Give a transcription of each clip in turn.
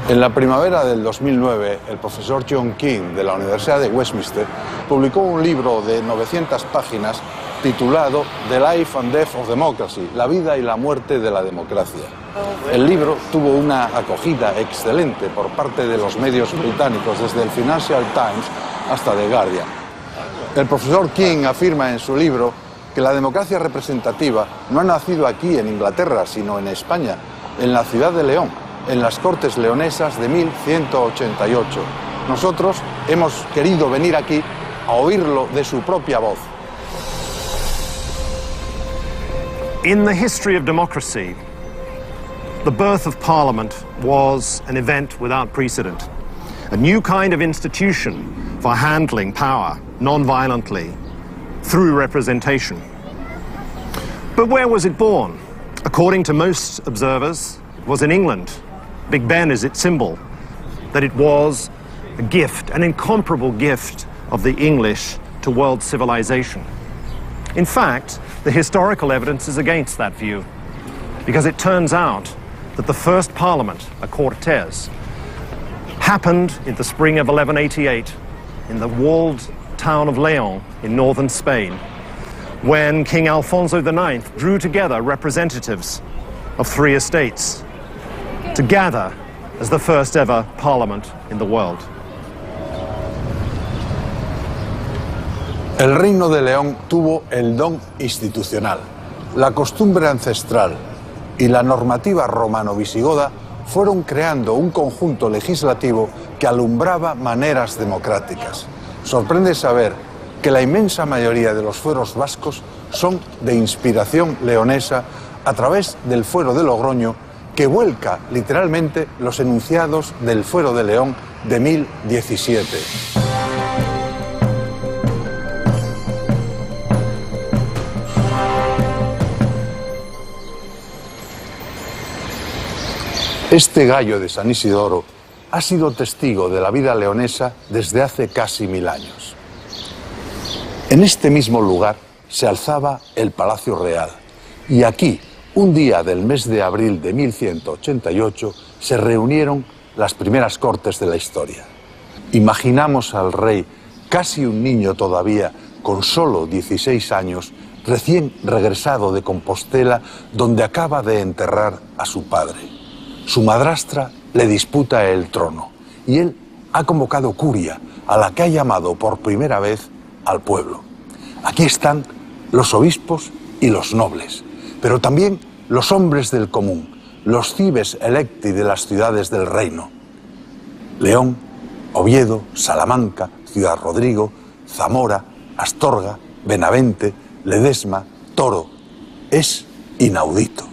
En la primavera del 2009, el profesor John King de la Universidad de Westminster publicó un libro de 900 páginas titulado The Life and Death of Democracy, la vida y la muerte de la democracia. El libro tuvo una acogida excelente por parte de los medios británicos, desde el Financial Times hasta The Guardian. El profesor King afirma en su libro que la democracia representativa no ha nacido aquí en Inglaterra, sino en España, en la ciudad de León, en las Cortes Leonesas de 1188. Nosotros hemos querido venir aquí a oírlo de su propia voz. In the history of democracy, the birth of Parliament was an event without precedent. A new kind of institution for handling power non-violently through representation. But where was it born? According to most observers, it was in England. Big Ben is its symbol, that it was a gift, an incomparable gift of the English to world civilization. In fact, the historical evidence is against that view, because it turns out that the first parliament, a Cortes, happened in the spring of 1188 in the walled town of León in northern Spain, when King Alfonso IX drew together representatives of 3 estates to gather as the first ever parliament in the world. El Reino de León tuvo el don institucional. La costumbre ancestral y la normativa romano-visigoda fueron creando un conjunto legislativo que alumbraba maneras democráticas. Sorprende saber que la inmensa mayoría de los fueros vascos son de inspiración leonesa a través del fuero de Logroño, que vuelca literalmente los enunciados del fuero de León de 1017. Este gallo de San Isidoro ha sido testigo de la vida leonesa desde hace casi 1000 años. En este mismo lugar se alzaba el Palacio Real y aquí, un día del mes de abril de 1188, se reunieron las primeras cortes de la historia. Imaginamos al rey, casi un niño todavía, con solo 16 años, recién regresado de Compostela, donde acaba de enterrar a su padre. Su madrastra le disputa el trono y él ha convocado curia, a la que ha llamado por primera vez al pueblo. Aquí están los obispos y los nobles, pero también los hombres del común, los cibes electi de las ciudades del reino. León, Oviedo, Salamanca, Ciudad Rodrigo, Zamora, Astorga, Benavente, Ledesma, Toro. Es inaudito.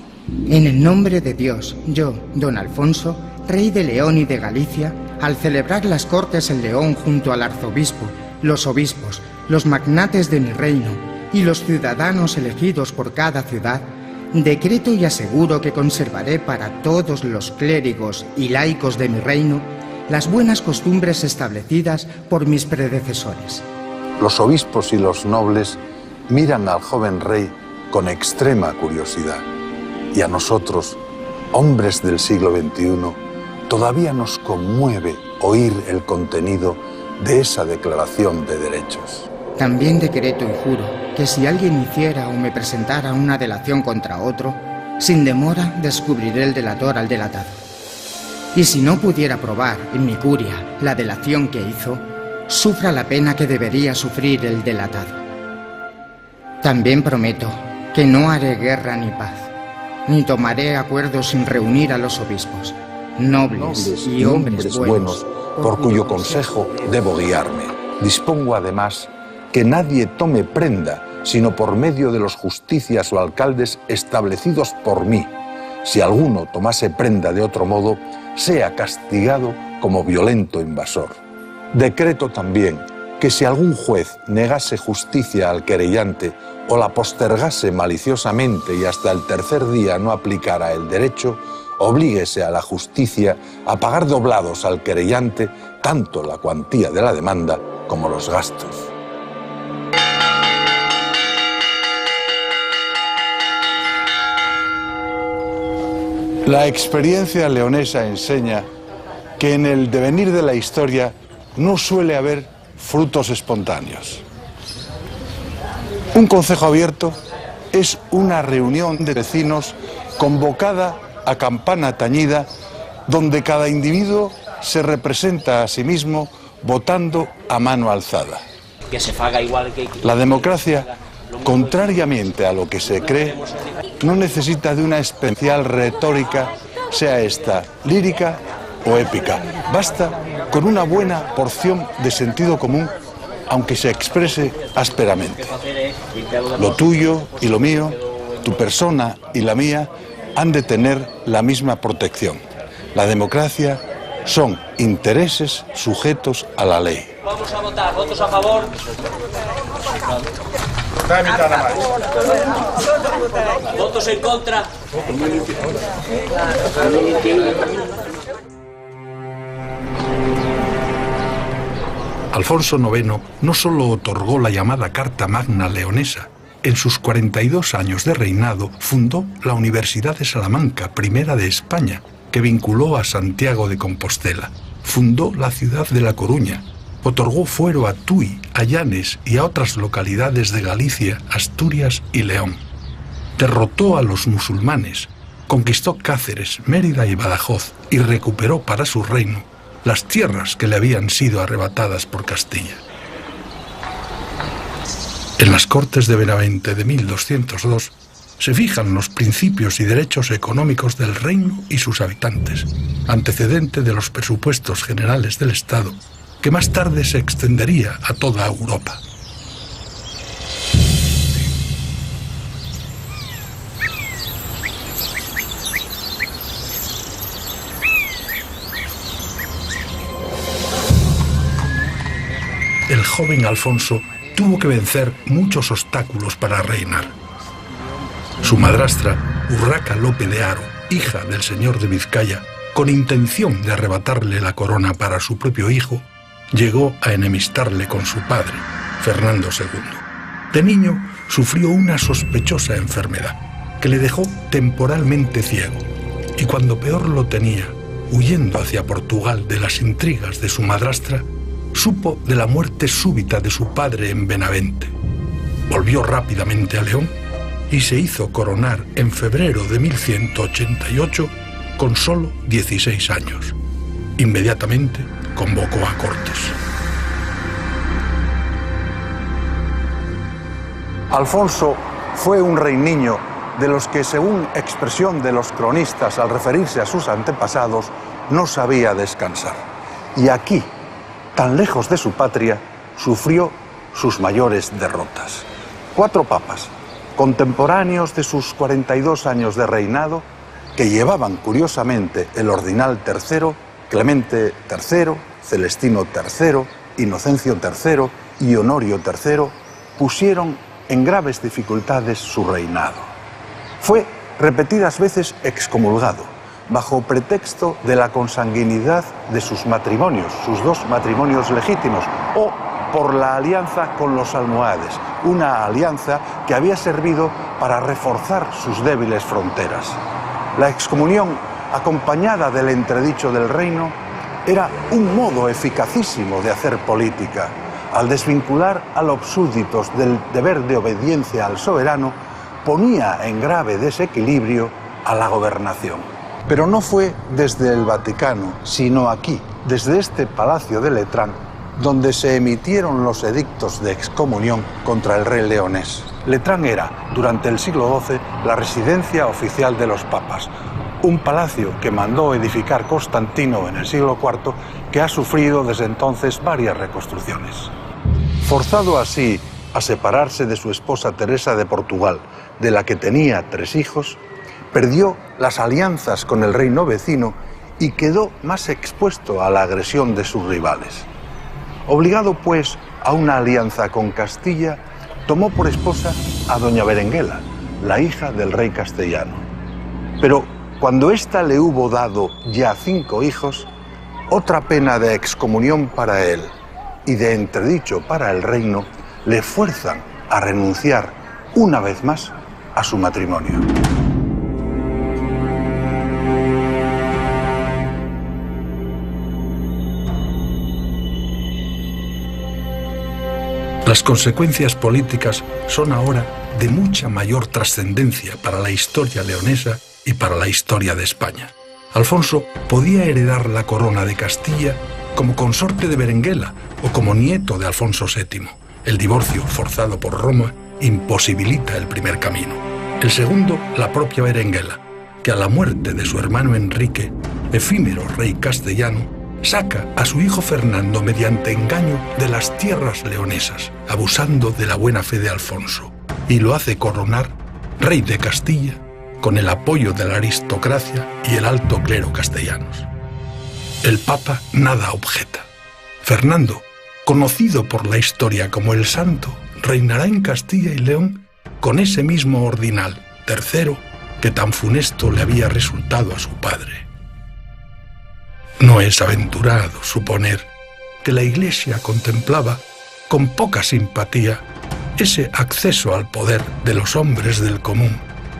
En el nombre de Dios, yo, don Alfonso, rey de León y de Galicia, al celebrar las Cortes en León junto al arzobispo, los obispos, los magnates de mi reino y los ciudadanos elegidos por cada ciudad, decreto y aseguro que conservaré para todos los clérigos y laicos de mi reino las buenas costumbres establecidas por mis predecesores. Los obispos y los nobles miran al joven rey con extrema curiosidad. Y a nosotros, hombres del siglo XXI, todavía nos conmueve oír el contenido de esa declaración de derechos. También decreto y juro que si alguien hiciera o me presentara una delación contra otro, sin demora descubriré el delator al delatado. Y si no pudiera probar en mi curia la delación que hizo, sufra la pena que debería sufrir el delatado. También prometo que no haré guerra ni paz, ni tomaré acuerdos sin reunir a los obispos, nobles y hombres buenos, por cuyo consejo debo guiarme. Dispongo además que nadie tome prenda, sino por medio de los justicias o alcaldes establecidos por mí. Si alguno tomase prenda de otro modo, sea castigado como violento invasor. Decreto también que si algún juez negase justicia al querellante o la postergase maliciosamente y hasta el tercer día no aplicara el derecho, oblíguese a la justicia a pagar doblados al querellante tanto la cuantía de la demanda como los gastos. La experiencia leonesa enseña que en el devenir de la historia no suele haber frutos espontáneos. Un concejo abierto es una reunión de vecinos convocada a campana tañida, donde cada individuo se representa a sí mismo votando a mano alzada. La democracia, contrariamente a lo que se cree, no necesita de una especial retórica, sea esta lírica o épica. Basta con una buena porción de sentido común, aunque se exprese ásperamente. Lo tuyo y lo mío, tu persona y la mía, han de tener la misma protección. La democracia son intereses sujetos a la ley. Vamos a votar, votos a favor. Votos en contra. Alfonso IX no solo otorgó la llamada Carta Magna leonesa. En sus 42 años de reinado fundó la Universidad de Salamanca, primera de España, que vinculó a Santiago de Compostela. Fundó la ciudad de La Coruña. Otorgó fuero a Tui, a Llanes y a otras localidades de Galicia, Asturias y León. Derrotó a los musulmanes, conquistó Cáceres, Mérida y Badajoz y recuperó para su reino las tierras que le habían sido arrebatadas por Castilla. En las Cortes de Benavente de 1202 se fijan los principios y derechos económicos del reino y sus habitantes, antecedente de los presupuestos generales del Estado, que más tarde se extendería a toda Europa. El joven Alfonso tuvo que vencer muchos obstáculos para reinar. Su madrastra, Urraca Lope de Haro, hija del señor de Vizcaya, con intención de arrebatarle la corona para su propio hijo, llegó a enemistarle con su padre, Fernando II. De niño sufrió una sospechosa enfermedad que le dejó temporalmente ciego, y cuando peor lo tenía, huyendo hacia Portugal de las intrigas de su madrastra, supo de la muerte súbita de su padre en Benavente. Volvió rápidamente a León y se hizo coronar en febrero de 1188 con solo 16 años. Inmediatamente convocó a Cortes. Alfonso fue un rey niño de los que, según expresión de los cronistas al referirse a sus antepasados, no sabía descansar. Y aquí, tan lejos de su patria, sufrió sus mayores derrotas. 4 papas, contemporáneos de sus 42 años de reinado, que llevaban curiosamente el ordinal III, Clemente III, Celestino III, Inocencio III y Honorio III, pusieron en graves dificultades su reinado. Fue repetidas veces excomulgado, bajo pretexto de la consanguinidad de sus matrimonios, sus 2 matrimonios legítimos, o por la alianza con los almohades, una alianza que había servido para reforzar sus débiles fronteras. La excomunión, acompañada del entredicho del reino, era un modo eficacísimo de hacer política. Al desvincular a los súbditos del deber de obediencia al soberano, ponía en grave desequilibrio a la gobernación. Pero no fue desde el Vaticano, sino aquí, desde este Palacio de Letrán, donde se emitieron los edictos de excomunión contra el rey leonés. Letrán era, durante el siglo XII, la residencia oficial de los papas, un palacio que mandó edificar Constantino en el siglo IV, que ha sufrido desde entonces varias reconstrucciones. Forzado así a separarse de su esposa Teresa de Portugal, de la que tenía 3 hijos, perdió las alianzas con el reino vecino y quedó más expuesto a la agresión de sus rivales. Obligado, pues, a una alianza con Castilla, tomó por esposa a doña Berenguela, la hija del rey castellano. Pero cuando ésta le hubo dado ya 5 hijos, otra pena de excomunión para él y de entredicho para el reino le fuerzan a renunciar una vez más a su matrimonio. Las consecuencias políticas son ahora de mucha mayor trascendencia para la historia leonesa y para la historia de España. Alfonso podía heredar la corona de Castilla como consorte de Berenguela o como nieto de Alfonso VII. El divorcio forzado por Roma imposibilita el primer camino. El segundo, la propia Berenguela, que a la muerte de su hermano Enrique, efímero rey castellano, saca a su hijo Fernando mediante engaño de las tierras leonesas, abusando de la buena fe de Alfonso, y lo hace coronar rey de Castilla con el apoyo de la aristocracia y el alto clero castellanos. El Papa nada objeta. Fernando, conocido por la historia como el Santo, reinará en Castilla y León con ese mismo ordinal, tercero, que tan funesto le había resultado a su padre. No es aventurado suponer que la Iglesia contemplaba con poca simpatía ese acceso al poder de los hombres del común,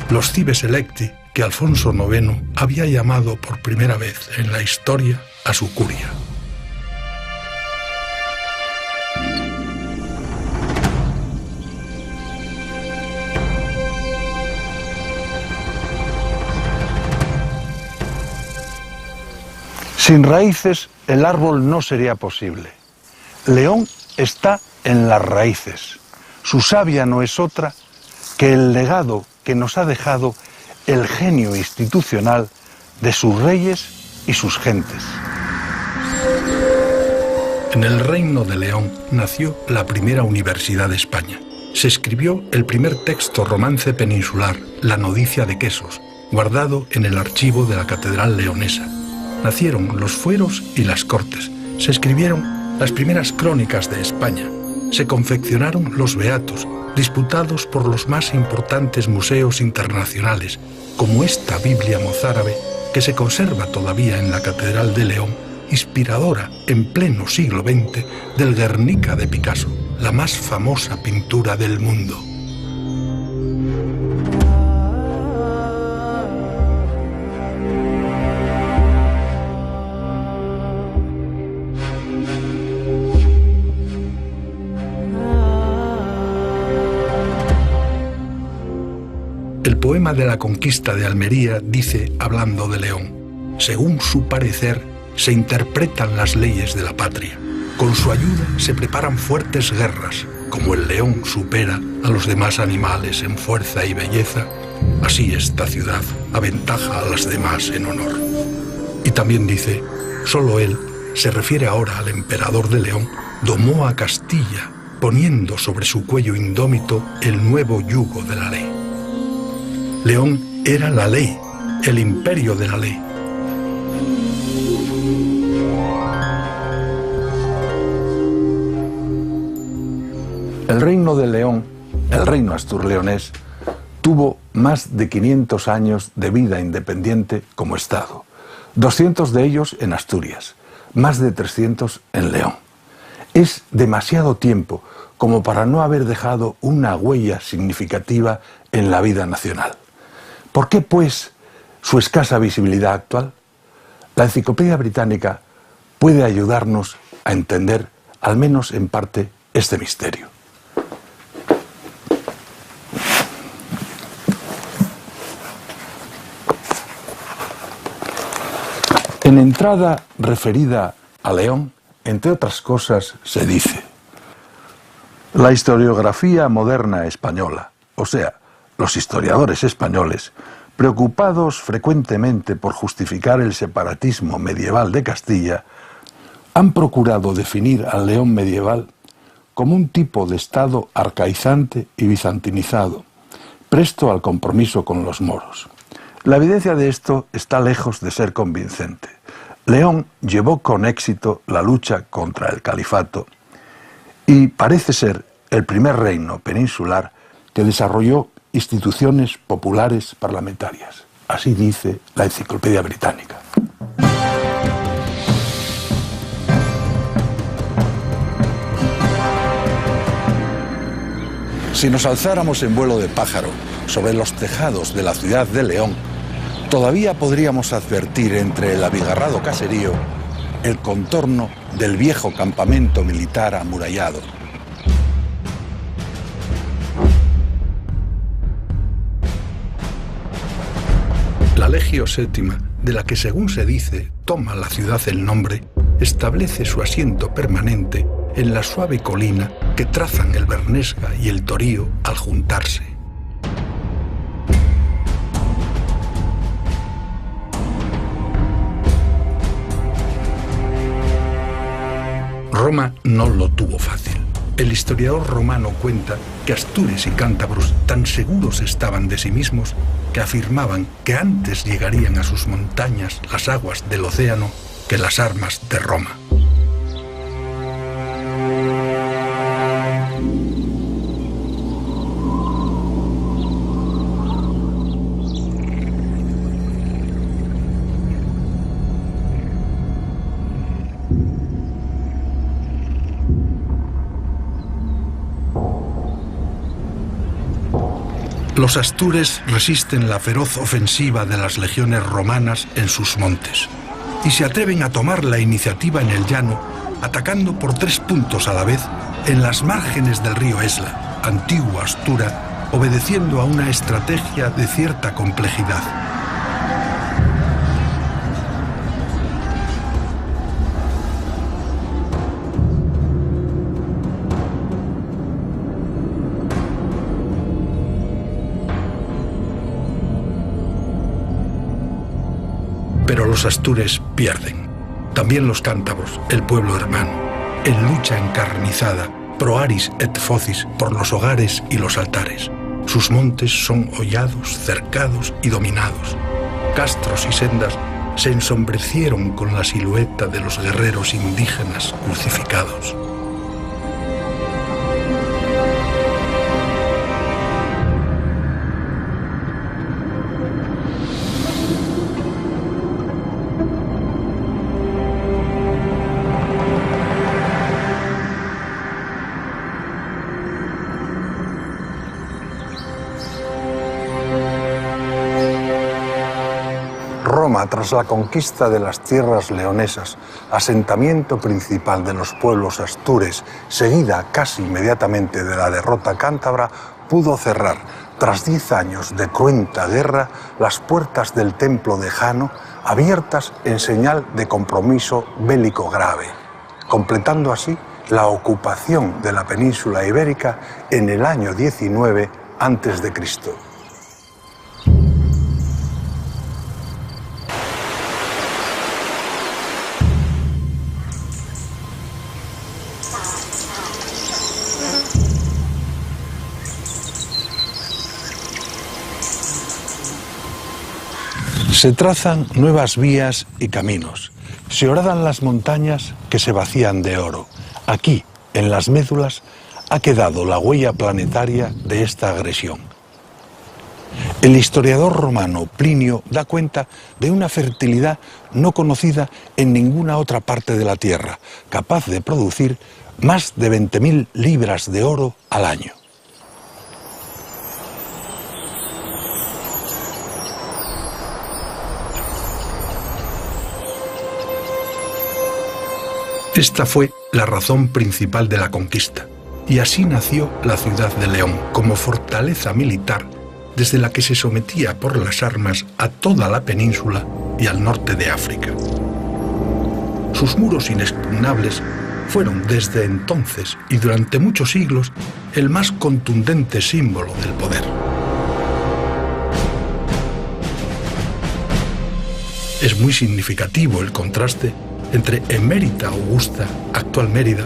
los cives electi que Alfonso IX había llamado por primera vez en la historia a su curia. Sin raíces, el árbol no sería posible. León está en las raíces. Su savia no es otra que el legado que nos ha dejado el genio institucional de sus reyes y sus gentes. En el Reino de León nació la primera universidad de España. Se escribió el primer texto romance peninsular, La Noticia de Quesos, guardado en el archivo de la Catedral Leonesa. Nacieron los fueros y las cortes. Se escribieron las primeras crónicas de España. Se confeccionaron los beatos, disputados por los más importantes museos internacionales, como esta Biblia mozárabe que se conserva todavía en la Catedral de León, inspiradora en pleno siglo XX del Guernica de Picasso, la más famosa pintura del mundo. El poema de la conquista de Almería dice, hablando de León, según su parecer, se interpretan las leyes de la patria. Con su ayuda se preparan fuertes guerras. Como el león supera a los demás animales en fuerza y belleza, así esta ciudad aventaja a las demás en honor. Y también dice, solo él, se refiere ahora al emperador de León, domó a Castilla, poniendo sobre su cuello indómito el nuevo yugo de la ley. León era la ley, el imperio de la ley. El reino de León, el reino asturleonés, tuvo más de 500 años de vida independiente como Estado, 200 de ellos en Asturias, más de 300 en León. Es demasiado tiempo como para no haber dejado una huella significativa en la vida nacional. ¿Por qué, pues, su escasa visibilidad actual? La Enciclopedia Británica puede ayudarnos a entender, al menos en parte, este misterio. En entrada referida a León, entre otras cosas, se dice: la historiografía moderna española, o sea, los historiadores españoles, preocupados frecuentemente por justificar el separatismo medieval de Castilla, han procurado definir al León medieval como un tipo de Estado arcaizante y bizantinizado, presto al compromiso con los moros. La evidencia de esto está lejos de ser convincente. León llevó con éxito la lucha contra el califato y parece ser el primer reino peninsular que desarrolló instituciones populares parlamentarias. Así dice la Enciclopedia Británica. Si nos alzáramos en vuelo de pájaro sobre los tejados de la ciudad de León, todavía podríamos advertir entre el abigarrado caserío el contorno del viejo campamento militar amurallado. Regio VII, de la que según se dice toma la ciudad el nombre, establece su asiento permanente en la suave colina que trazan el Bernesga y el Torío al juntarse. Roma no lo tuvo fácil. El historiador romano cuenta que astures y cántabros tan seguros estaban de sí mismos que afirmaban que antes llegarían a sus montañas las aguas del océano que las armas de Roma. Los astures resisten la feroz ofensiva de las legiones romanas en sus montes y se atreven a tomar la iniciativa en el llano, atacando por 3 puntos a la vez en las márgenes del río Esla, antigua Astura, obedeciendo a una estrategia de cierta complejidad. Pero los astures pierden. También los cántabros, el pueblo hermano, en lucha encarnizada, pro aris et focis, por los hogares y los altares. Sus montes son hollados, cercados y dominados. Castros y sendas se ensombrecieron con la silueta de los guerreros indígenas crucificados. Roma, tras la conquista de las tierras leonesas, asentamiento principal de los pueblos astures, seguida casi inmediatamente de la derrota cántabra, pudo cerrar, tras 10 años de cruenta guerra, las puertas del templo de Jano, abiertas en señal de compromiso bélico grave, completando así la ocupación de la península ibérica en el año 19 a.C. Se trazan nuevas vías y caminos. Se horadan las montañas que se vacían de oro. Aquí, en las médulas, ha quedado la huella planetaria de esta agresión. El historiador romano Plinio da cuenta de una fertilidad no conocida en ninguna otra parte de la tierra, capaz de producir más de 20.000 libras de oro al año. Esta fue la razón principal de la conquista, y así nació la ciudad de León como fortaleza militar desde la que se sometía por las armas a toda la península y al norte de África. Sus muros inexpugnables fueron desde entonces y durante muchos siglos el más contundente símbolo del poder. Es muy significativo el contraste entre Emérita Augusta, actual Mérida,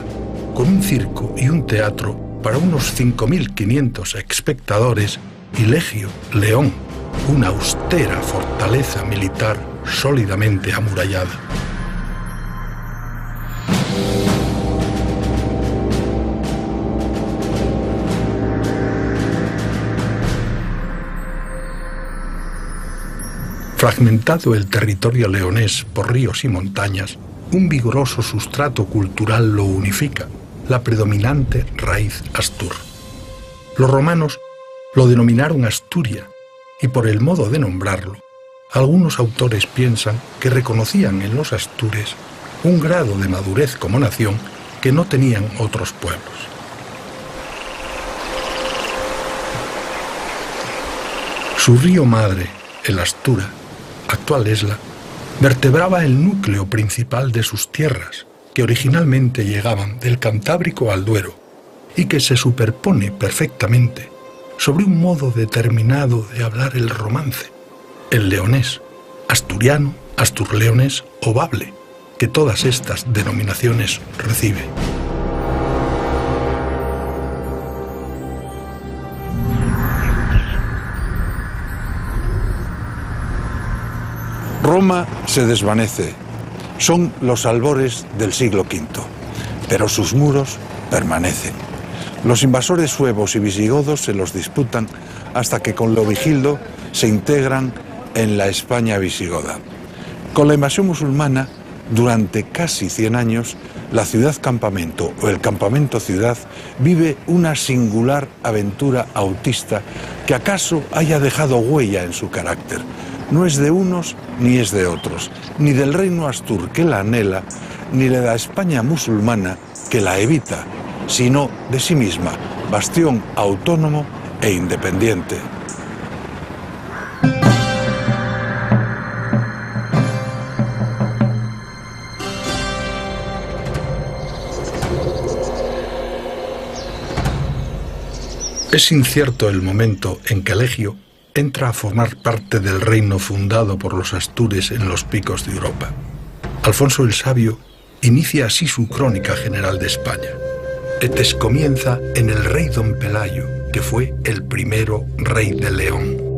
con un circo y un teatro para unos 5.500 espectadores, y Legio, León, una austera fortaleza militar sólidamente amurallada. Fragmentado el territorio leonés por ríos y montañas, un vigoroso sustrato cultural lo unifica, la predominante raíz astur. Los romanos lo denominaron Asturia, y por el modo de nombrarlo, algunos autores piensan que reconocían en los astures un grado de madurez como nación que no tenían otros pueblos. Su río madre, el Astura, actual Esla, vertebraba el núcleo principal de sus tierras, que originalmente llegaban del Cantábrico al Duero, y que se superpone perfectamente sobre un modo determinado de hablar el romance, el leonés, asturiano, asturleonés o bable, que todas estas denominaciones recibe. Roma se desvanece. Son los albores del siglo V, pero sus muros permanecen. Los invasores suevos y visigodos se los disputan hasta que con Leovigildo se integran en la España visigoda. Con la invasión musulmana, durante casi 100 años, la ciudad-campamento o el campamento-ciudad vive una singular aventura autista que acaso haya dejado huella en su carácter. No es de unos ni es de otros, ni del reino astur que la anhela, ni de la España musulmana que la evita, sino de sí misma, bastión autónomo e independiente. Es incierto el momento en que Elegio entra a formar parte del reino fundado por los astures en los picos de Europa. Alfonso el Sabio inicia así su crónica general de España. Etes comienza en el rey don Pelayo, que fue el primero rey de León.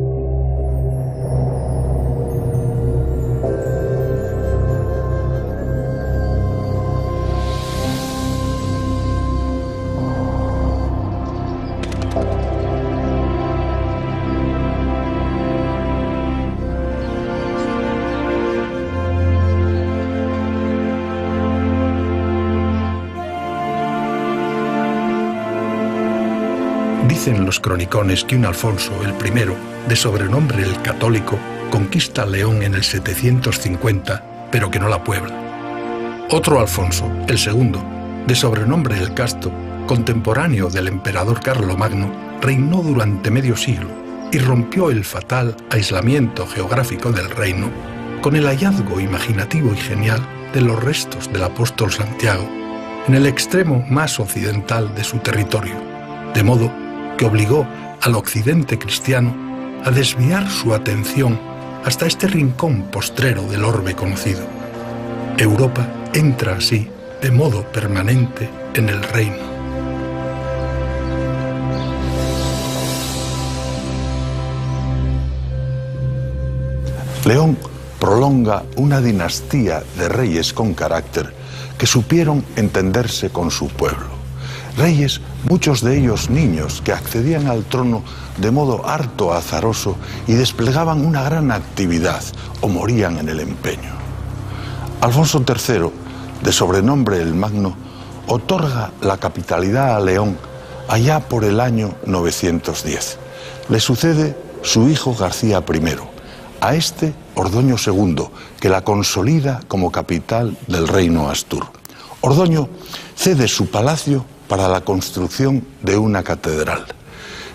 Dicen los cronicones que un Alfonso, el primero, de sobrenombre el Católico, conquista León en el 750, pero que no la puebla. Otro Alfonso, el segundo, de sobrenombre el Casto, contemporáneo del emperador Carlomagno, reinó durante medio siglo y rompió el fatal aislamiento geográfico del reino con el hallazgo imaginativo y genial de los restos del apóstol Santiago en el extremo más occidental de su territorio, de modo que obligó al occidente cristiano a desviar su atención hasta este rincón postrero del orbe conocido. Europa entra así de modo permanente en el reino. León prolonga una dinastía de reyes con carácter que supieron entenderse con su pueblo. Reyes, muchos de ellos niños, que accedían al trono de modo harto azaroso y desplegaban una gran actividad o morían en el empeño. Alfonso III, de sobrenombre el Magno, otorga la capitalidad a León allá por el año 910. Le sucede su hijo García I, a este Ordoño II, que la consolida como capital del reino astur. Ordoño cede su palacio para la construcción de una catedral.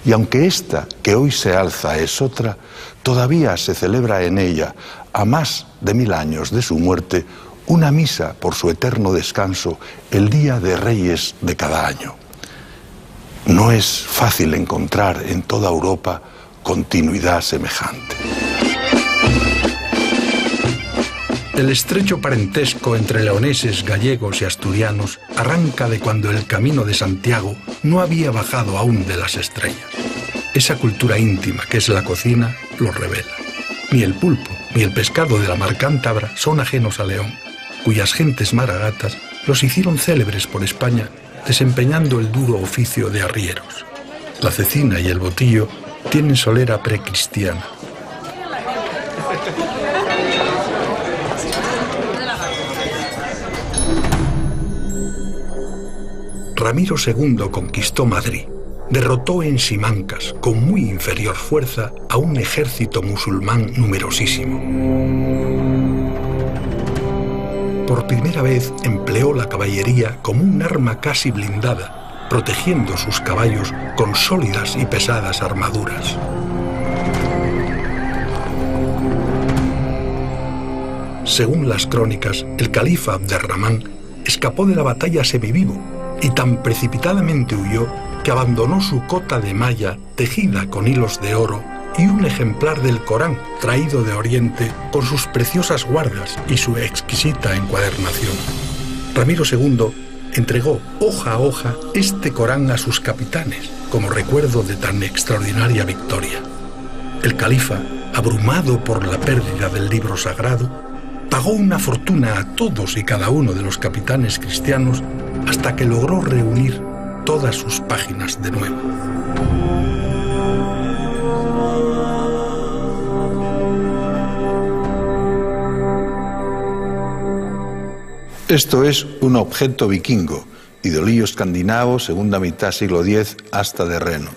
Y aunque esta que hoy se alza es otra, todavía se celebra en ella, a más de 1000 años de su muerte, una misa por su eterno descanso el Día de Reyes de cada año. No es fácil encontrar en toda Europa continuidad semejante. El estrecho parentesco entre leoneses, gallegos y asturianos arranca de cuando el camino de Santiago no había bajado aún de las estrellas. Esa cultura íntima que es la cocina lo revela. Ni el pulpo ni el pescado de la mar Cántabra son ajenos a León, cuyas gentes maragatas los hicieron célebres por España desempeñando el duro oficio de arrieros. La cecina y el botillo tienen solera precristiana. Ramiro II conquistó Madrid, derrotó en Simancas con muy inferior fuerza a un ejército musulmán numerosísimo. Por primera vez empleó la caballería como un arma casi blindada, protegiendo sus caballos con sólidas y pesadas armaduras. Según las crónicas, el califa Abderramán escapó de la batalla semivivo y tan precipitadamente huyó que abandonó su cota de malla tejida con hilos de oro y un ejemplar del Corán traído de Oriente con sus preciosas guardas y su exquisita encuadernación. Ramiro II entregó hoja a hoja este Corán a sus capitanes como recuerdo de tan extraordinaria victoria. El califa, abrumado por la pérdida del libro sagrado, pagó una fortuna a todos y cada uno de los capitanes cristianos hasta que logró reunir todas sus páginas de nuevo. Esto es un objeto vikingo, idolillo escandinavo, segunda mitad siglo X hasta de Reno.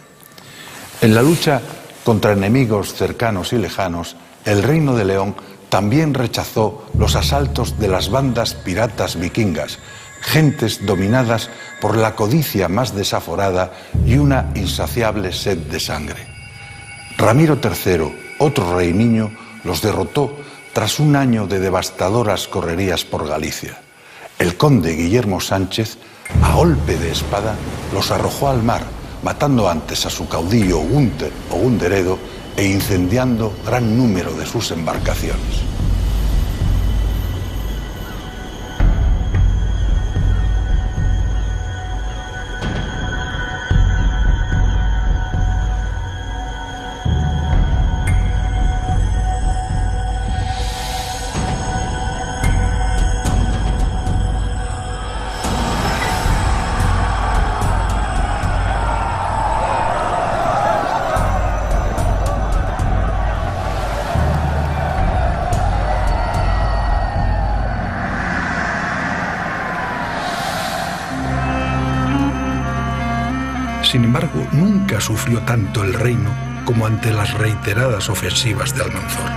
En la lucha contra enemigos cercanos y lejanos, el Reino de León también rechazó los asaltos de las bandas piratas vikingas, gentes dominadas por la codicia más desaforada y una insaciable sed de sangre. Ramiro III, otro rey niño, los derrotó tras un año de devastadoras correrías por Galicia. El conde Guillermo Sánchez, a golpe de espada, los arrojó al mar, matando antes a su caudillo Ogunderedo e incendiando gran número de sus embarcaciones. Sin embargo, nunca sufrió tanto el reino como ante las reiteradas ofensivas de Almanzor.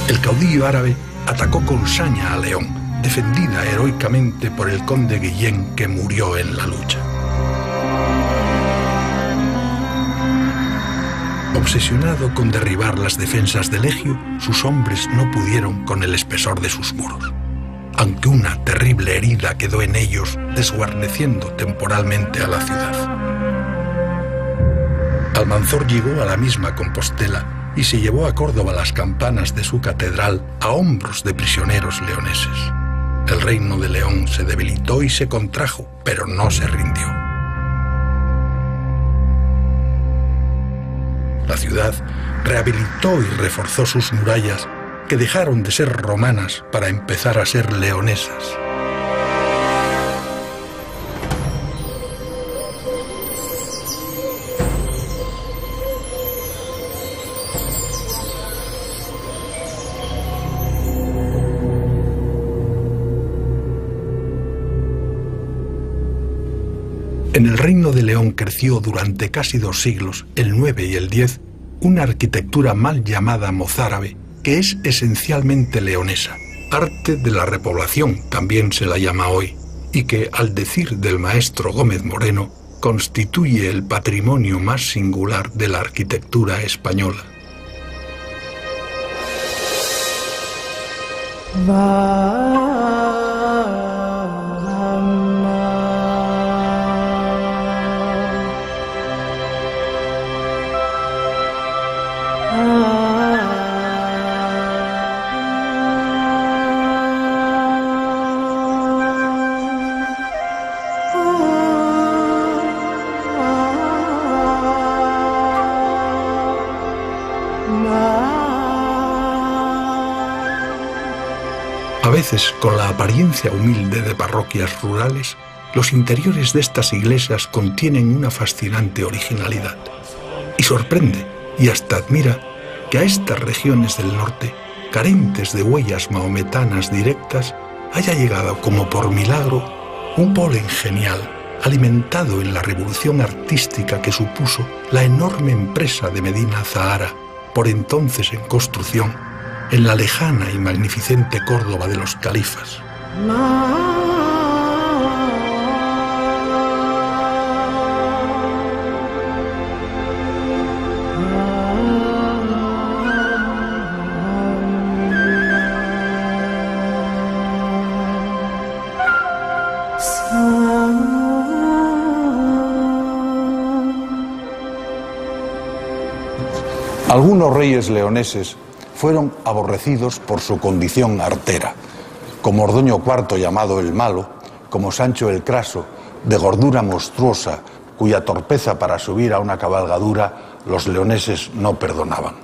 El caudillo árabe atacó con saña a León, defendida heroicamente por el conde Guillén, que murió en la lucha. Obsesionado con derribar las defensas del Egio, sus hombres no pudieron con el espesor de sus muros, aunque una terrible herida quedó en ellos, desguarneciendo temporalmente a la ciudad. Almanzor llegó a la misma Compostela y se llevó a Córdoba las campanas de su catedral a hombros de prisioneros leoneses. El reino de León se debilitó y se contrajo, pero no se rindió. La ciudad rehabilitó y reforzó sus murallas, que dejaron de ser romanas para empezar a ser leonesas. En el Reino de León creció durante casi 2 siglos, el 9 y el 10, una arquitectura mal llamada mozárabe, que es esencialmente leonesa, arte de la repoblación también se la llama hoy, y que, al decir del maestro Gómez Moreno, constituye el patrimonio más singular de la arquitectura española. A veces, con la apariencia humilde de parroquias rurales, los interiores de estas iglesias contienen una fascinante originalidad. Y sorprende, y hasta admira, que a estas regiones del norte, carentes de huellas mahometanas directas, haya llegado como por milagro un polen genial, alimentado en la revolución artística que supuso la enorme empresa de Medina Zahara, por entonces en construcción, en la lejana y magnificente Córdoba de los califas. Algunos reyes leoneses fueron aborrecidos por su condición artera, como Ordoño IV, llamado el Malo, como Sancho el Craso, de gordura monstruosa, cuya torpeza para subir a una cabalgadura los leoneses no perdonaban.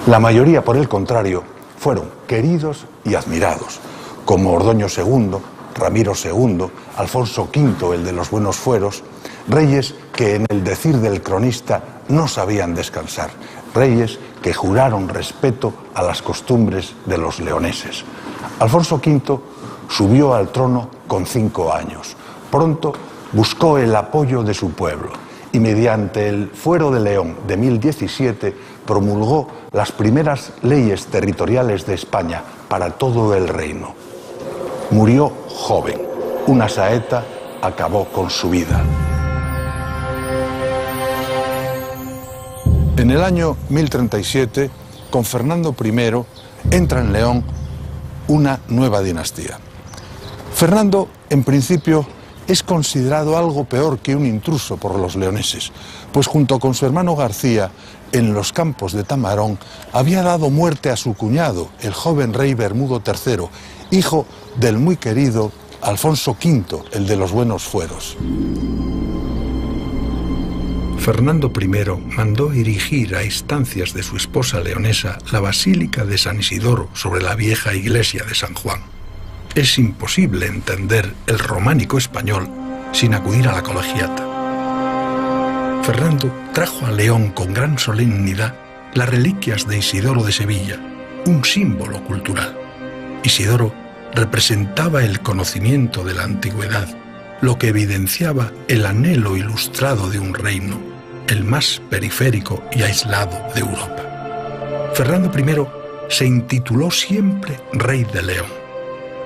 La mayoría, por el contrario, fueron queridos y admirados, como Ordoño II, Ramiro II, Alfonso V, el de los buenos fueros, reyes que en el decir del cronista no sabían descansar, reyes que juraron respeto a las costumbres de los leoneses. Alfonso V subió al trono con 5 años. Pronto buscó el apoyo de su pueblo y mediante el Fuero de León de 1017 promulgó las primeras leyes territoriales de España para todo el reino. Murió joven. Una saeta acabó con su vida. En el año 1037, con Fernando I, entra en León una nueva dinastía. Fernando, en principio, es considerado algo peor que un intruso por los leoneses, pues junto con su hermano García, en los campos de Tamarón, había dado muerte a su cuñado, el joven rey Bermudo III, hijo del muy querido Alfonso V, el de los buenos fueros. Fernando I mandó erigir a instancias de su esposa leonesa la Basílica de San Isidoro sobre la vieja iglesia de San Juan. Es imposible entender el románico español sin acudir a la colegiata. Fernando trajo a León con gran solemnidad las reliquias de Isidoro de Sevilla, un símbolo cultural. Isidoro representaba el conocimiento de la antigüedad, lo que evidenciaba el anhelo ilustrado de un reino, el más periférico y aislado de Europa. Fernando I se intituló siempre Rey de León,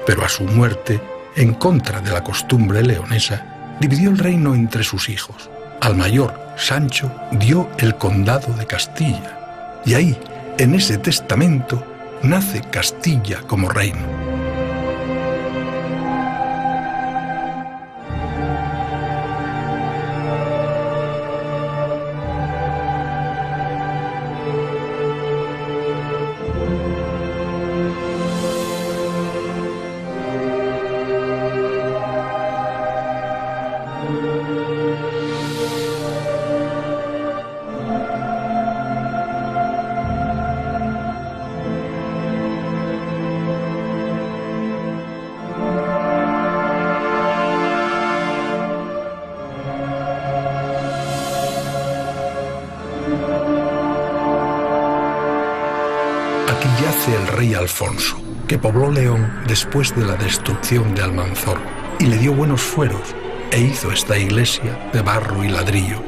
pero a su muerte, en contra de la costumbre leonesa, dividió el reino entre sus hijos. Al mayor, Sancho, dio el condado de Castilla, y ahí, en ese testamento, nace Castilla como reino. Aquí yace el rey Alfonso, que pobló León después de la destrucción de Almanzor, y le dio buenos fueros, e hizo esta iglesia de barro y ladrillo.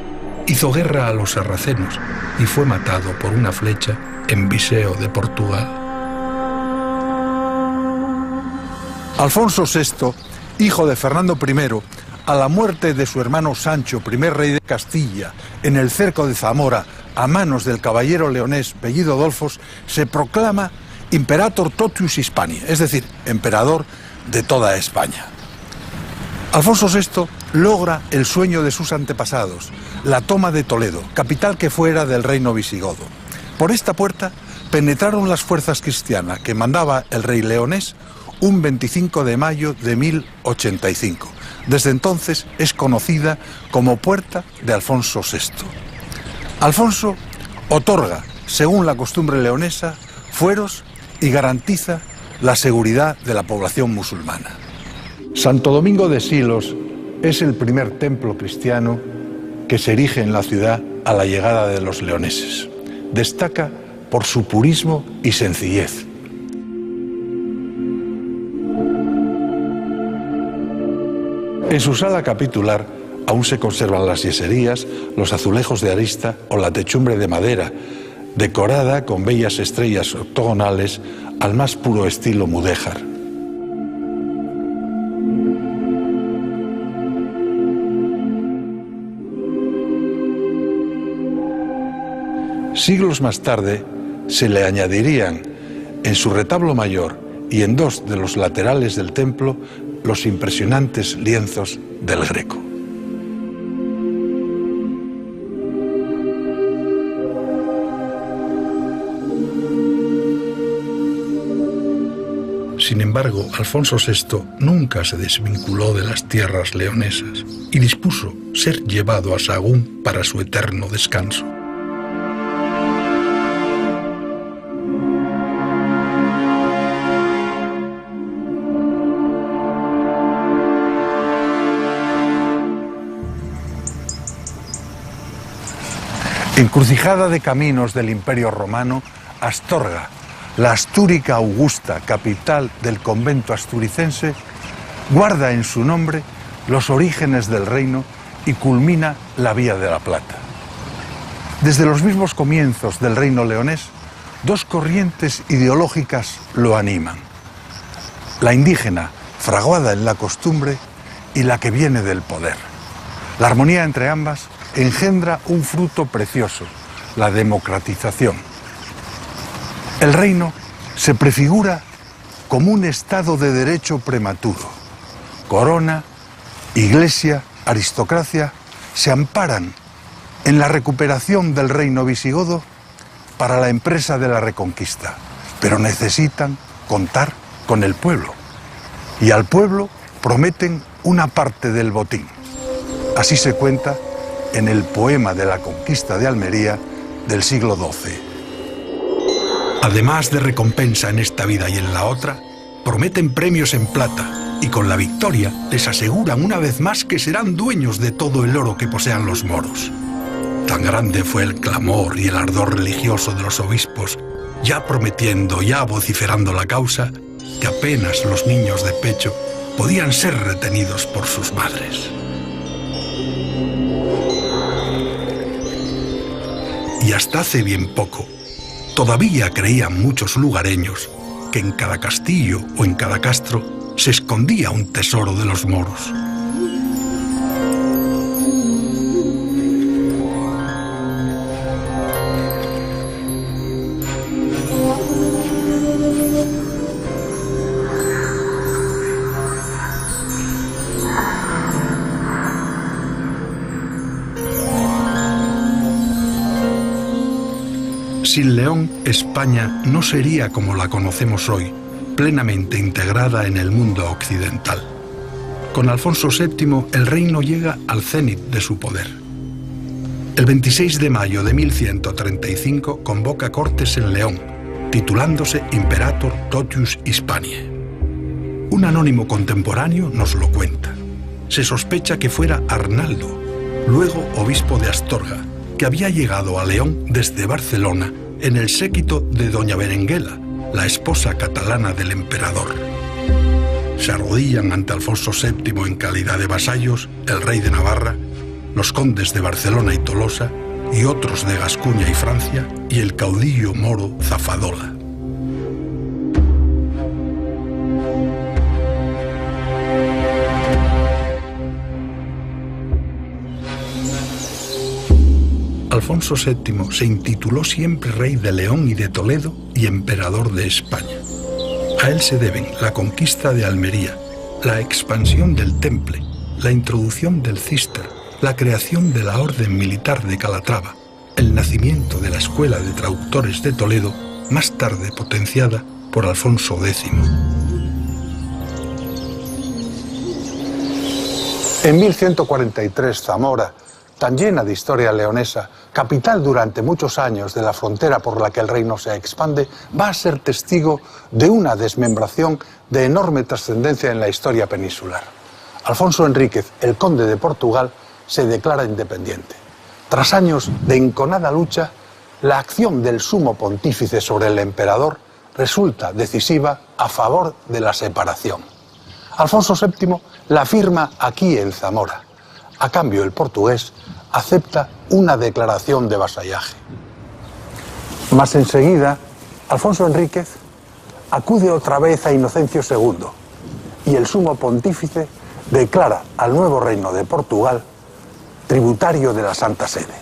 Hizo guerra a los sarracenos, y fue matado por una flecha en Viseu de Portugal. Alfonso VI, hijo de Fernando I, a la muerte de su hermano Sancho, primer rey de Castilla, en el cerco de Zamora, a manos del caballero leonés Bellido Adolfos, se proclama Imperator totius Hispaniae, es decir, emperador de toda España. Alfonso VI logra el sueño de sus antepasados, la toma de Toledo, capital que fuera del reino visigodo. Por esta puerta penetraron las fuerzas cristianas que mandaba el rey leonés un 25 de mayo de 1085. Desde entonces es conocida como Puerta de Alfonso VI. Alfonso otorga, según la costumbre leonesa, fueros y garantiza la seguridad de la población musulmana. Santo Domingo de Silos es el primer templo cristiano que se erige en la ciudad a la llegada de los leoneses. Destaca por su purismo y sencillez. En su sala capitular aún se conservan las yeserías, los azulejos de arista o la techumbre de madera, decorada con bellas estrellas octogonales al más puro estilo mudéjar. Siglos más tarde se le añadirían en su retablo mayor y en dos de los laterales del templo los impresionantes lienzos del Greco. Sin embargo, Alfonso VI nunca se desvinculó de las tierras leonesas y dispuso ser llevado a Sahagún para su eterno descanso. Encrucijada de caminos del Imperio Romano, Astorga, la Astúrica Augusta, capital del convento asturicense, guarda en su nombre los orígenes del reino y culmina la Vía de la Plata. Desde los mismos comienzos del reino leonés, dos corrientes ideológicas lo animan: la indígena, fraguada en la costumbre, y la que viene del poder. La armonía entre ambas engendra un fruto precioso, la democratización. El reino se prefigura como un estado de derecho prematuro. Corona, iglesia, aristocracia se amparan en la recuperación del reino visigodo para la empresa de la reconquista, pero necesitan contar con el pueblo, y al pueblo prometen una parte del botín. Así se cuenta en el poema de la conquista de Almería del siglo XII. Además de recompensa en esta vida y en la otra, prometen premios en plata y con la victoria les aseguran una vez más que serán dueños de todo el oro que posean los moros. Tan grande fue el clamor y el ardor religioso de los obispos, ya prometiendo, ya vociferando la causa, que apenas los niños de pecho podían ser retenidos por sus madres. Y hasta hace bien poco, todavía creían muchos lugareños que en cada castillo o en cada castro se escondía un tesoro de los moros. Sin León, España no sería como la conocemos hoy, plenamente integrada en el mundo occidental. Con Alfonso VII, el reino llega al cénit de su poder. El 26 de mayo de 1135 convoca cortes en León, titulándose Imperator Totius Hispaniae. Un anónimo contemporáneo nos lo cuenta. Se sospecha que fuera Arnaldo, luego obispo de Astorga, que había llegado a León desde Barcelona en el séquito de doña Berenguela, la esposa catalana del emperador. Se arrodillan ante Alfonso VII en calidad de vasallos el rey de Navarra, los condes de Barcelona y Tolosa, y otros de Gascuña y Francia, y el caudillo moro Zafadola. Alfonso VII se intituló siempre rey de León y de Toledo y emperador de España. A él se deben la conquista de Almería, la expansión del Temple, la introducción del Císter, la creación de la Orden Militar de Calatrava, el nacimiento de la Escuela de Traductores de Toledo, más tarde potenciada por Alfonso X. En 1143, Zamora, tan llena de historia leonesa, capital durante muchos años de la frontera por la que el reino se expande, va a ser testigo de una desmembración de enorme trascendencia en la historia peninsular. Alfonso Enríquez, el conde de Portugal, se declara independiente. Tras años de enconada lucha, la acción del sumo pontífice sobre el emperador resulta decisiva a favor de la separación. Alfonso VII la firma aquí en Zamora. A cambio, el portugués acepta una declaración de vasallaje. Mas enseguida, Alfonso Enríquez acude otra vez a Inocencio II y el sumo pontífice declara al nuevo reino de Portugal tributario de la Santa Sede.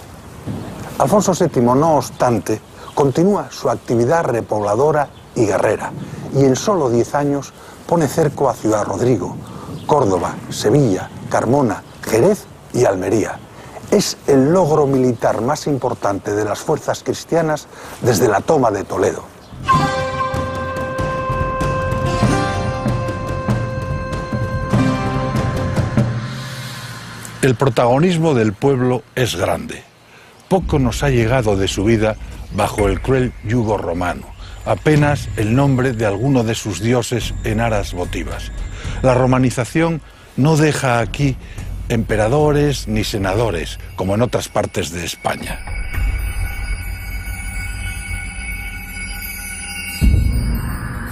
Alfonso VII, no obstante, continúa su actividad repobladora y guerrera y en solo 10 años pone cerco a Ciudad Rodrigo, Córdoba, Sevilla, Carmona, Jerez y Almería. Es el logro militar más importante de las fuerzas cristianas desde la toma de Toledo. El protagonismo del pueblo es grande. Poco nos ha llegado de su vida bajo el cruel yugo romano, apenas el nombre de alguno de sus dioses en aras votivas. La romanización no deja aquí emperadores ni senadores, como en otras partes de España.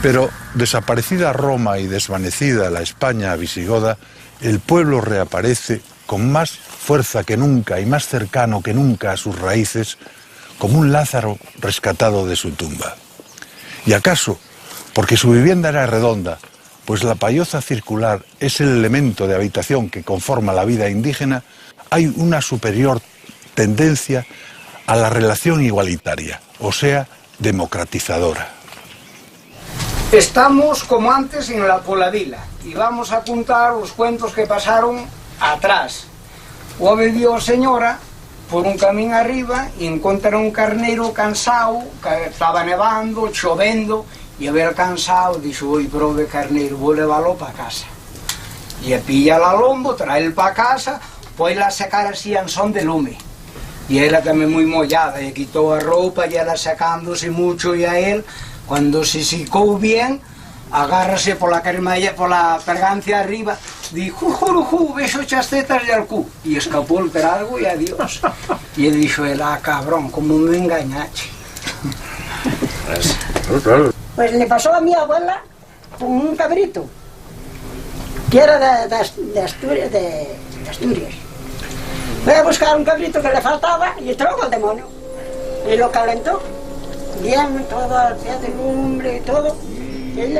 Pero desaparecida Roma y desvanecida la España visigoda, el pueblo reaparece con más fuerza que nunca y más cercano que nunca a sus raíces, como un Lázaro rescatado de su tumba. ¿Y acaso porque su vivienda era redonda, pues la payoza circular es el elemento de habitación que conforma la vida indígena, hay una superior tendencia a la relación igualitaria, o sea, democratizadora? Estamos como antes en la Poladila y vamos a contar los cuentos que pasaron atrás. Houve dio señora por un camín arriba e encontra un carneiro cansado, que estaba nevando, chovendo, e a ver cansado, dixo, oi, prove carneiro, vou leválo para casa. E pilla la lombo, trae para casa, poila a secar así en son de lume. E ela tamén moi mollada, e quitou a roupa e ela secándose mucho, e a él, cuando se secou bien, agárrase pola cremalla, pola pergancia arriba, di, jujurujú, beso chastetas de alcú, e escapó el peralgo e adiós. E ele dixo, ela, cabrón, como me engañache. Pues le pasó a mi abuela con un cabrito, que era de Asturias. Fue a buscar un cabrito que le faltaba y trajo al demonio. Y lo calentó. Bien, todo al pie de lumbre y todo.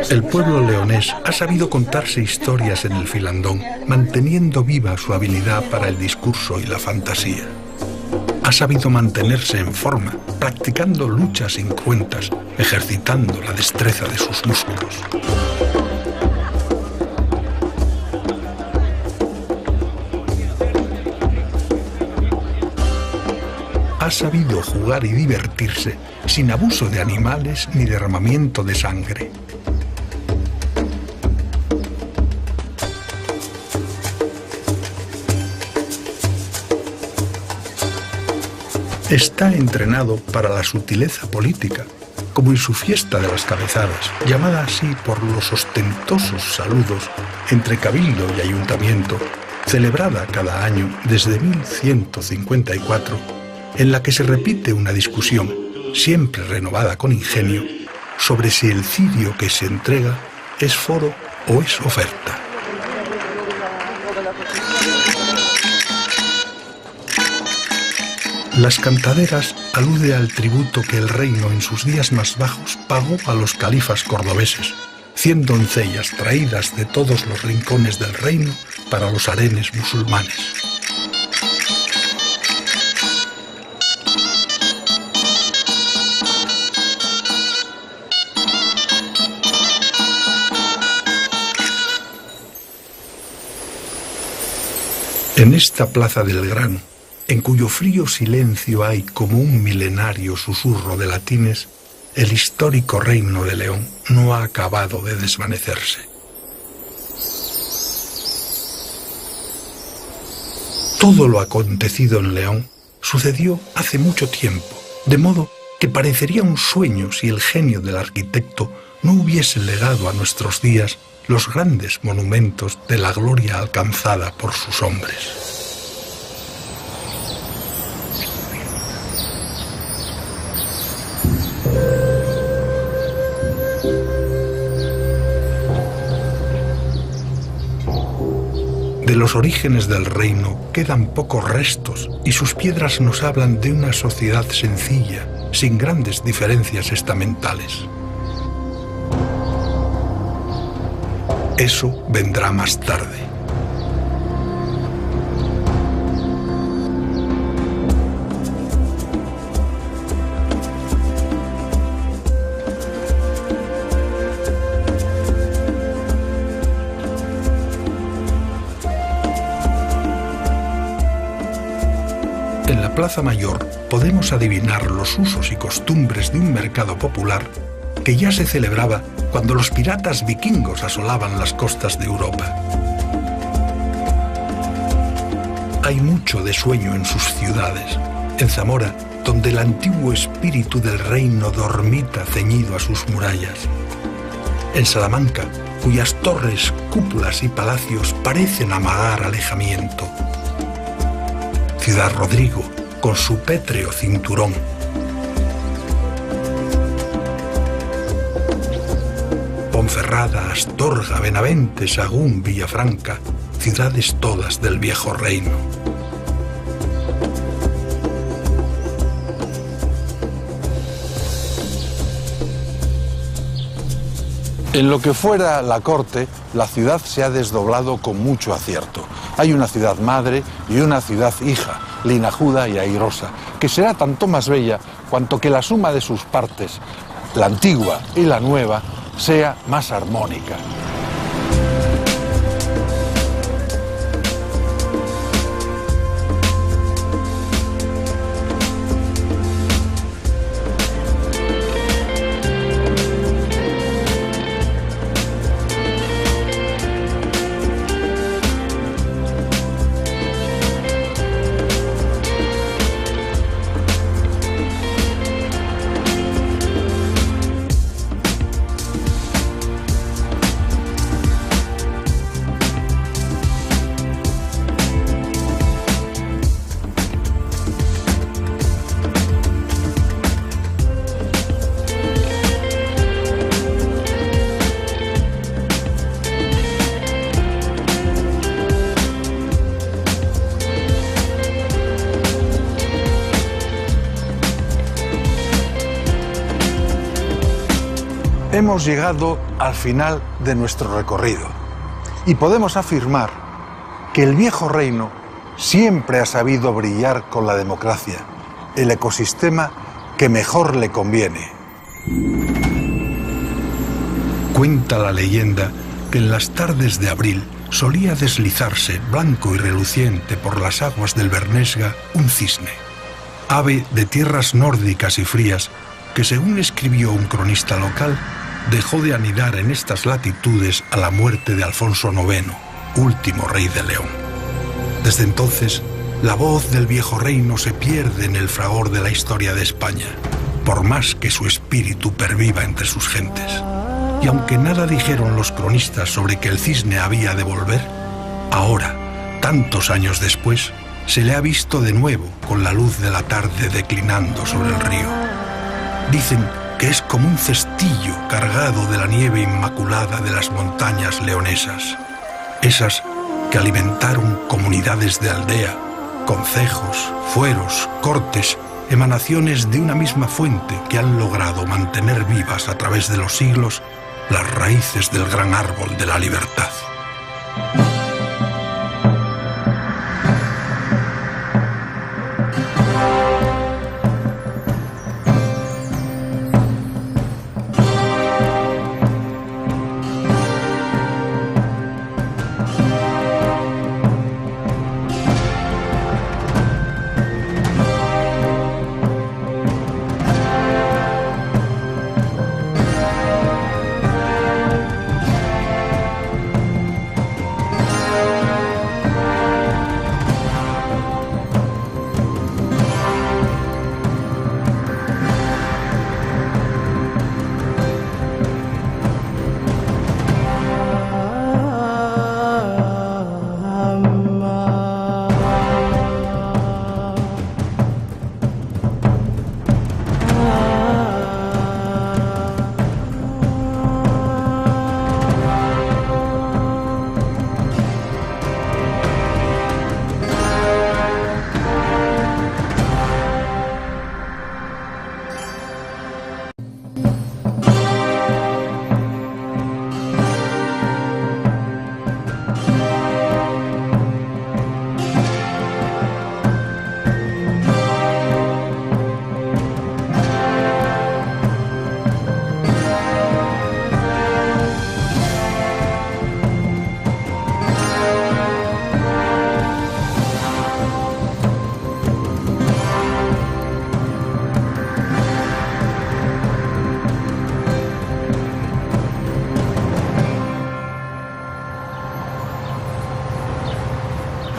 El pueblo leonés ha sabido contarse historias en el filandón, manteniendo viva su habilidad para el discurso y la fantasía. Ha sabido mantenerse en forma, practicando luchas incruentas, ejercitando la destreza de sus músculos. Ha sabido jugar y divertirse sin abuso de animales ni derramamiento de sangre. Está entrenado para la sutileza política, como en su fiesta de las cabezadas, llamada así por los ostentosos saludos entre cabildo y ayuntamiento, celebrada cada año desde 1154, en la que se repite una discusión, siempre renovada con ingenio, sobre si el cirio que se entrega es foro o es oferta. Las cantaderas alude al tributo que el reino en sus días más bajos pagó a los califas cordobeses, 100 doncellas traídas de todos los rincones del reino para los harenes musulmanes. En esta plaza del grano, en cuyo frío silencio hay como un milenario susurro de latines, el histórico reino de León no ha acabado de desvanecerse. Todo lo acontecido en León sucedió hace mucho tiempo, de modo que parecería un sueño si el genio del arquitecto no hubiese legado a nuestros días los grandes monumentos de la gloria alcanzada por sus hombres. De los orígenes del reino quedan pocos restos y sus piedras nos hablan de una sociedad sencilla, sin grandes diferencias estamentales. Eso vendrá más tarde. En la Plaza Mayor podemos adivinar los usos y costumbres de un mercado popular que ya se celebraba cuando los piratas vikingos asolaban las costas de Europa. hay mucho de sueño en sus ciudades. En Zamora, donde el antiguo espíritu del reino dormita ceñido a sus murallas. En Salamanca, cuyas torres, cúpulas y palacios parecen amagar alejamiento. Ciudad Rodrigo, con su pétreo cinturón. Ponferrada, Astorga, Benavente, Sagún, Villafranca, ciudades todas del viejo reino. En lo que fuera la corte, la ciudad se ha desdoblado con mucho acierto. Hay una ciudad madre y una ciudad hija, linajuda y airosa, que será tanto más bella cuanto que la suma de sus partes, la antigua y la nueva, sea más armónica. Hemos llegado al final de nuestro recorrido y podemos afirmar que el viejo reino siempre ha sabido brillar con la democracia, el ecosistema que mejor le conviene. Cuenta la leyenda que en las tardes de abril solía deslizarse, blanco y reluciente por las aguas del Bernesga, un cisne, ave de tierras nórdicas y frías que, según escribió un cronista local, dejó de anidar en estas latitudes a la muerte de Alfonso IX, último rey de León. Desde entonces, la voz del viejo reino se pierde en el fragor de la historia de España, por más que su espíritu perviva entre sus gentes. Y aunque nada dijeron los cronistas sobre que el cisne había de volver, ahora, tantos años después, se le ha visto de nuevo con la luz de la tarde declinando sobre el río. Dicen que es como un cestillo cargado de la nieve inmaculada de las montañas leonesas, esas que alimentaron comunidades de aldea, concejos, fueros, cortes, emanaciones de una misma fuente que han logrado mantener vivas a través de los siglos las raíces del gran árbol de la libertad.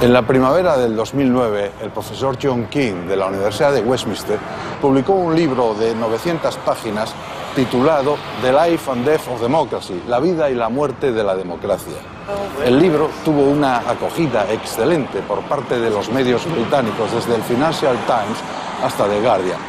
En la primavera del 2009, el profesor John King de la Universidad de Westminster publicó un libro de 900 páginas titulado The Life and Death of Democracy, la vida y la muerte de la democracia. El libro tuvo una acogida excelente por parte de los medios británicos, desde el Financial Times hasta The Guardian.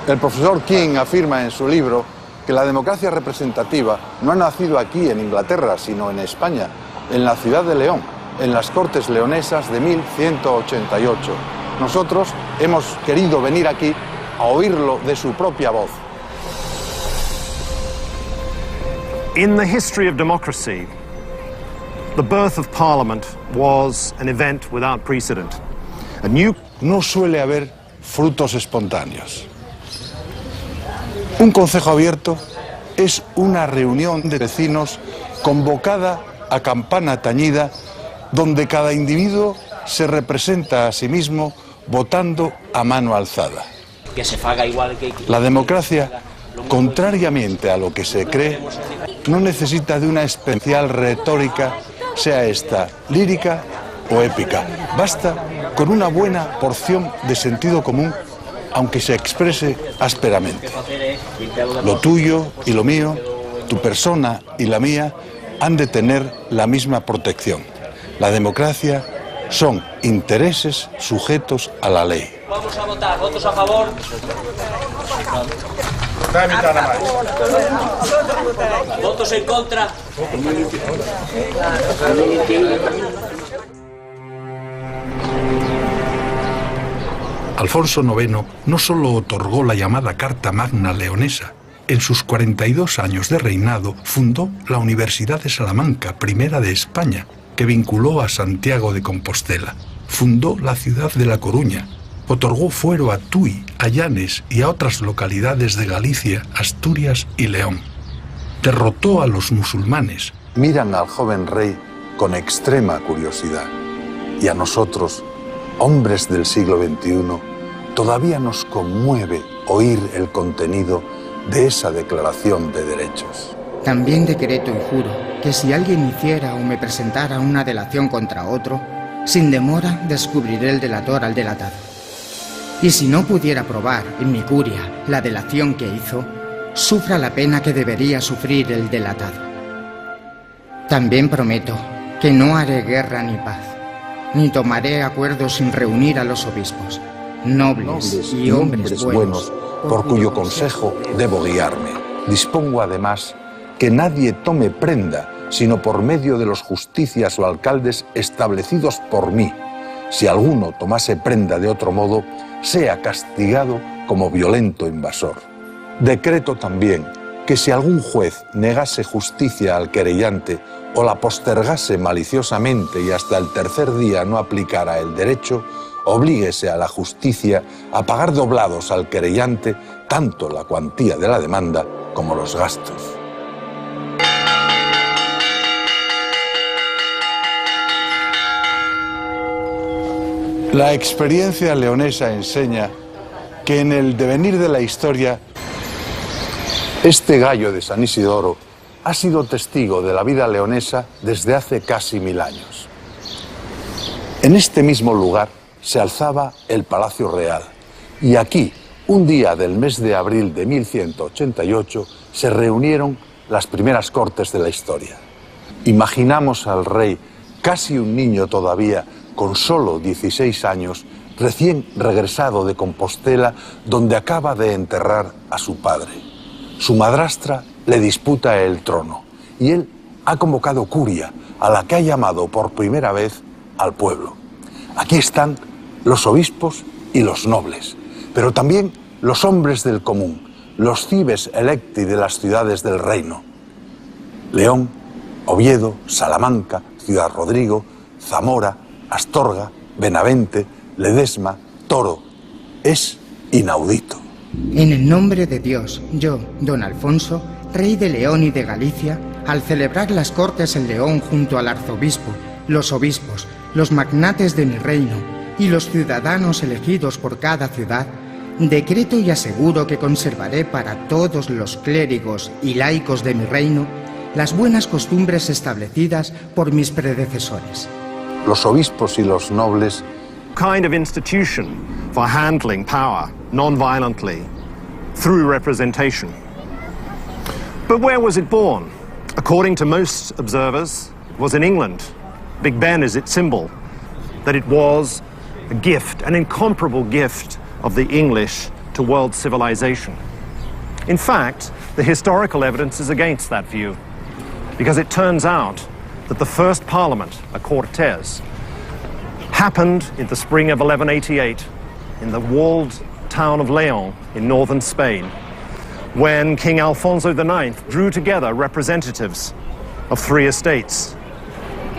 El profesor King afirma en su libro que la democracia representativa no ha nacido aquí en Inglaterra, sino en España, en la ciudad de León, en las Cortes Leonesas de 1188. Nosotros hemos querido venir aquí a oírlo de su propia voz. In the history of democracy, the birth of Parliament was an event without precedent. No suele haber frutos espontáneos. Un concejo abierto es una reunión de vecinos convocada a campana tañida, donde cada individuo se representa a sí mismo votando a mano alzada. La democracia, contrariamente a lo que se cree, no necesita de una especial retórica, sea esta lírica o épica. Basta con una buena porción de sentido común, aunque se exprese ásperamente. Lo tuyo y lo mío, tu persona y la mía, han de tener la misma protección. La democracia son intereses sujetos a la ley. Vamos a votar. ¿Votos a favor? ¿Votos en contra? Alfonso IX no solo otorgó la llamada Carta Magna Leonesa. En sus 42 años de reinado fundó la Universidad de Salamanca, primera de España, que vinculó a Santiago de Compostela. Fundó la ciudad de La Coruña. Otorgó fuero a Tui, a Llanes y a otras localidades de Galicia, Asturias y León. Derrotó a los musulmanes. Miran al joven rey con extrema curiosidad. Y a nosotros, hombres del siglo XXI, todavía nos conmueve oír el contenido de esa declaración de derechos. También decreto y juro que si alguien hiciera o me presentara una delación contra otro, sin demora descubriré el delator al delatado. Y si no pudiera probar en mi curia la delación que hizo, sufra la pena que debería sufrir el delatado. También prometo que no haré guerra ni paz, ni tomaré acuerdos sin reunir a los obispos, nobles y hombres buenos, por cuyo consejo debo guiarme. Dispongo además que nadie tome prenda, sino por medio de los justicias o alcaldes establecidos por mí. Si alguno tomase prenda de otro modo, sea castigado como violento invasor. Decreto también que si algún juez negase justicia al querellante o la postergase maliciosamente y hasta el tercer día no aplicara el derecho, oblíguese a la justicia a pagar doblados al querellante tanto la cuantía de la demanda como los gastos. La experiencia leonesa enseña que en el devenir de la historia, este gallo de San Isidoro ha sido testigo de la vida leonesa desde hace casi 1000 años. En este mismo lugar se alzaba el Palacio Real y aquí, un día del mes de abril de 1188, se reunieron las primeras cortes de la historia. Imaginamos al rey, casi un niño todavía, con solo 16 años, recién regresado de Compostela, donde acaba de enterrar a su padre. Su madrastra le disputa el trono y él ha convocado curia, a la que ha llamado por primera vez al pueblo. Aquí están los obispos y los nobles, pero también los hombres del común, los cibes electi de las ciudades del reino. León, Oviedo, Salamanca, Ciudad Rodrigo, Zamora, Astorga, Benavente, Ledesma, Toro. Es inaudito. En el nombre de Dios, yo, don Alfonso, rey de León y de Galicia, al celebrar las cortes en León junto al arzobispo, los obispos, los magnates de mi reino y los ciudadanos elegidos por cada ciudad, decreto y aseguro que conservaré para todos los clérigos y laicos de mi reino las buenas costumbres establecidas por mis predecesores. los obispos y los nobles, kind of institution for handling power non-violently through representation. But where was it born? According to most observers, it was in England. Big Ben is its symbol. That it was a gift, an incomparable gift of the English to world civilization. In fact, the historical evidence is against that view, because it turns out that the first parliament, a Cortes, happened in the spring of 1188 in the walled town of Leon in northern Spain, when King Alfonso IX drew together representatives of 3 estates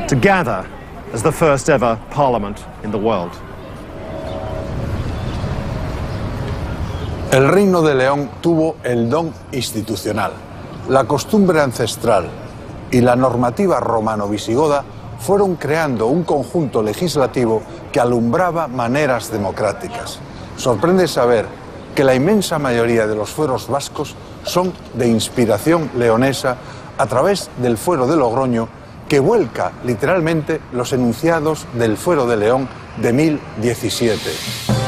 to gather as the first ever parliament in the world. El Reino de León tuvo el don institucional, la costumbre ancestral y la normativa romano-visigoda fueron creando un conjunto legislativo que alumbraba maneras democráticas. Sorprende saber que la inmensa mayoría de los fueros vascos son de inspiración leonesa a través del fuero de Logroño, que vuelca literalmente los enunciados del fuero de León de 1017.